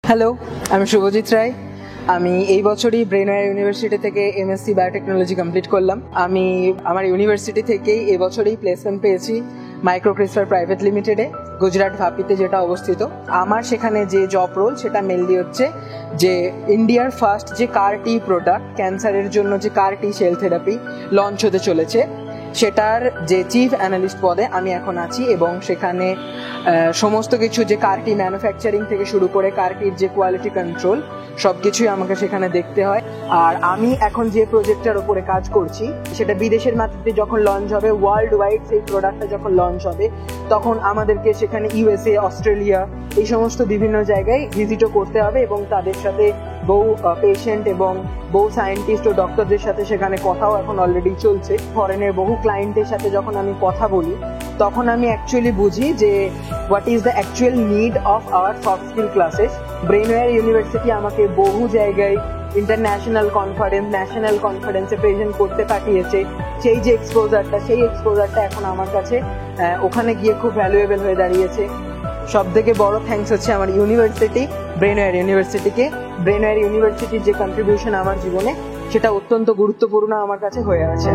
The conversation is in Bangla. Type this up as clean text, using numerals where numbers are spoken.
হ্যালো, আমি শুভজিৎ রায়। আমি এই বছরই ব্রেনওয়্যার ইউনিভার্সিটি থেকে এমএসসি বায়োটেকনোলজি কমপ্লিট করলাম। আমি আমার ইউনিভার্সিটি থেকেই এবছরই প্লেসমেন্ট পেয়েছি মাইক্রোক্রিস্পার প্রাইভেট লিমিটেডে, গুজরাট ভাপিতে, যেটা অবস্থিত। আমার সেখানে যে জব রোল সেটা মেনলি হচ্ছে যে ইন্ডিয়ার ফার্স্ট যে কার টি প্রোডাক্ট, ক্যান্সারের জন্য যে কার টি সেল থেরাপি লঞ্চ হতে চলেছে, সেটার যে চিফ অ্যানালিস্ট পদে আমি এখন আছি। এবং সেখানে সমস্ত কিছু যে কারটি ম্যানুফ্যাকচারিং থেকে শুরু করে কারটির যে কোয়ালিটি কন্ট্রোল সব কিছুই আমাকে সেখানে দেখতে হয়। আর আমি এখন যে প্রজেক্টটার উপরে কাজ করছি সেটা বিদেশের মাটিতে যখন লঞ্চ হবে, ওয়ার্ল্ড ওয়াইড সেই প্রোডাক্টটা যখন লঞ্চ হবে, তখন আমাদেরকে সেখানে ইউএসএ, অস্ট্রেলিয়া, এই সমস্ত বিভিন্ন জায়গায় ভিজিটও করতে হবে এবং তাদের সাথে বহু পেশেন্ট এবং বহু সায়েন্টিস্ট ও ডক্টরদের সাথে সেখানে কথাও এখন অলরেডি চলছে। ফরেনের বহু ক্লায়েন্টের সাথে যখন আমি কথা বলি, তখন আমি অ্যাকচুয়ালি বুঝি যে what is the actual need of our soft skill classes. Brainware university আমাকে বহু জায়গায় ইন্টারন্যাশনাল কনফারেন্স, ন্যাশনাল কনফারেন্সে প্রেজেন্ট করতে পাঠিয়েছে। সেই যে এক্সপোজারটা এখন আমার কাছে ওখানে গিয়ে খুব ভ্যালুয়েবল হয়ে দাঁড়িয়েছে। সব থেকে বড় থ্যাঙ্কস হচ্ছে আমার ইউনিভার্সিটি, ব্রেনওয়্যার ইউনিভার্সিটিকে। ব্রেনওয়্যার ইউনিভার্সিটির যে কন্ট্রিবিউশন আমার জীবনে, সেটা অত্যন্ত গুরুত্বপূর্ণ আমার কাছে হয়ে আছে।